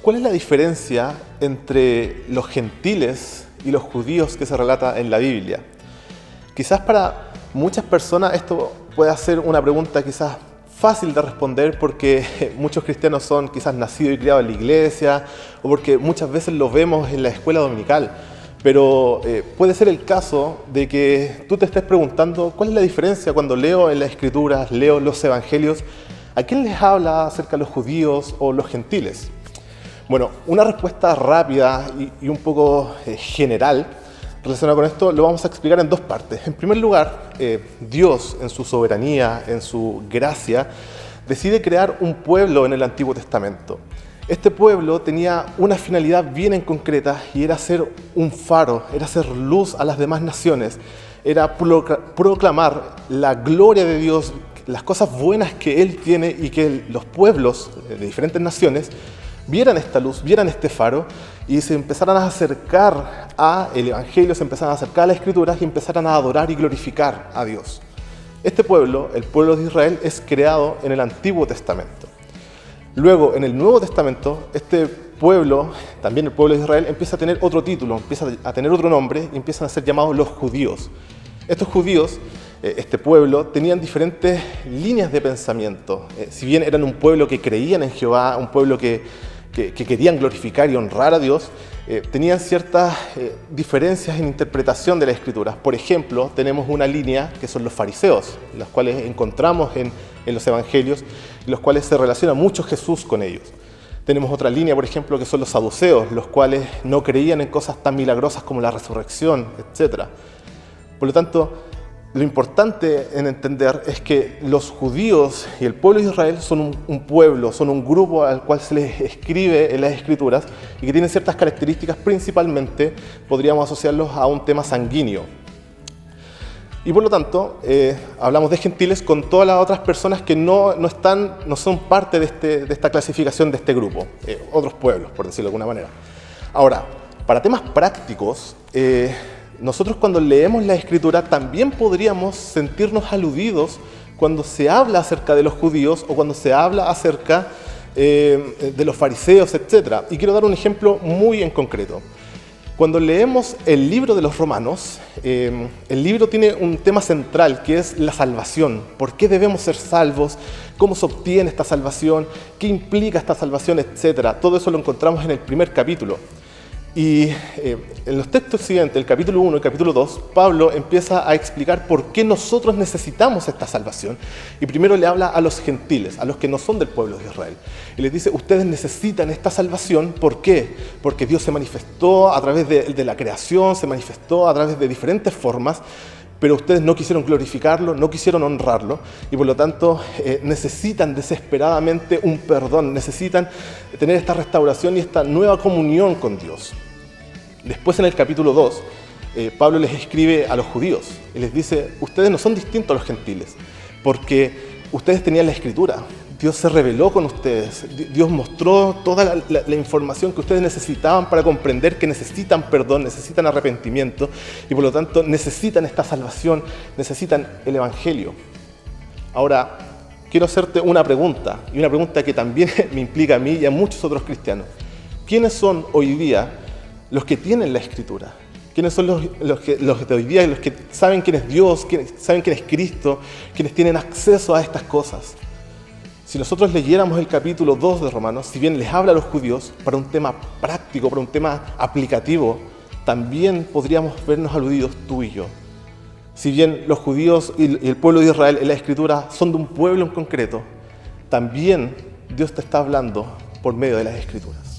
¿Cuál es la diferencia entre los gentiles y los judíos que se relata en la Biblia? Quizás para muchas personas esto pueda ser una pregunta quizás fácil de responder porque muchos cristianos son quizás nacidos y criados en la iglesia o porque muchas veces los vemos en la escuela dominical. Pero puede ser el caso de que tú te estés preguntando cuál es la diferencia cuando leo en las Escrituras, leo los Evangelios, ¿a quién les habla acerca de los judíos o los gentiles? Bueno, una respuesta rápida y un poco general relacionada con esto lo vamos a explicar en dos partes. En primer lugar, Dios en su soberanía, en su gracia, decide crear un pueblo en el Antiguo Testamento. Este pueblo tenía una finalidad bien en concreta y era ser un faro, era hacer luz a las demás naciones, era proclamar la gloria de Dios, las cosas buenas que Él tiene y que los pueblos de diferentes naciones vieran esta luz, vieran este faro y se empezaran a acercar al Evangelio, se empezaran a acercar a las Escrituras y empezaran a adorar y glorificar a Dios. Este pueblo, el pueblo de Israel, es creado en el Antiguo Testamento. Luego, en el Nuevo Testamento, este pueblo, también el pueblo de Israel, empieza a tener otro título, empieza a tener otro nombre y empiezan a ser llamados los judíos. Estos judíos, este pueblo, tenían diferentes líneas de pensamiento. Si bien eran un pueblo que creían en Jehová, un pueblo que querían glorificar y honrar a Dios, tenían ciertas diferencias en interpretación de las Escrituras. Por ejemplo, tenemos una línea que son los fariseos, las cuales encontramos en los Evangelios, los cuales se relaciona mucho Jesús con ellos. Tenemos otra línea, por ejemplo, que son los saduceos, los cuales no creían en cosas tan milagrosas como la resurrección, etc. Por lo tanto, lo importante en entender es que los judíos y el pueblo de Israel son un pueblo, son un grupo al cual se les escribe en las Escrituras y que tienen ciertas características, principalmente podríamos asociarlos a un tema sanguíneo. Y por lo tanto, hablamos de gentiles con todas las otras personas que no son parte de esta clasificación de este grupo, otros pueblos, por decirlo de alguna manera. Ahora, para temas prácticos, nosotros cuando leemos la Escritura también podríamos sentirnos aludidos cuando se habla acerca de los judíos o cuando se habla acerca de los fariseos, etc. Y quiero dar un ejemplo muy en concreto. Cuando leemos el libro de los Romanos, el libro tiene un tema central que es la salvación. ¿Por qué debemos ser salvos? ¿Cómo se obtiene esta salvación? ¿Qué implica esta salvación? Etcétera. Todo eso lo encontramos en el primer capítulo. Y en los textos siguientes, el capítulo 1 y el capítulo 2, Pablo empieza a explicar por qué nosotros necesitamos esta salvación. Y primero le habla a los gentiles, a los que no son del pueblo de Israel. Y les dice, ustedes necesitan esta salvación, ¿por qué? Porque Dios se manifestó a través de la creación, se manifestó a través de diferentes formas, pero ustedes no quisieron glorificarlo, no quisieron honrarlo, y por lo tanto necesitan desesperadamente un perdón, necesitan tener esta restauración y esta nueva comunión con Dios. Después en el capítulo 2, Pablo les escribe a los judíos y les dice, ustedes no son distintos a los gentiles, porque ustedes tenían la Escritura, Dios se reveló con ustedes, Dios mostró toda la información que ustedes necesitaban para comprender que necesitan perdón, necesitan arrepentimiento y por lo tanto necesitan esta salvación, necesitan el Evangelio. Ahora, quiero hacerte una pregunta, y una pregunta que también me implica a mí y a muchos otros cristianos. ¿Quiénes son hoy día los que tienen la Escritura? ¿Quiénes son los de hoy día, los que saben quién es Dios, saben quién es Cristo, quienes tienen acceso a estas cosas? Si nosotros leyéramos el capítulo 2 de Romanos, si bien les habla a los judíos para un tema práctico, para un tema aplicativo, también podríamos vernos aludidos tú y yo. Si bien los judíos y el pueblo de Israel en la Escritura son de un pueblo en concreto, también Dios te está hablando por medio de las Escrituras.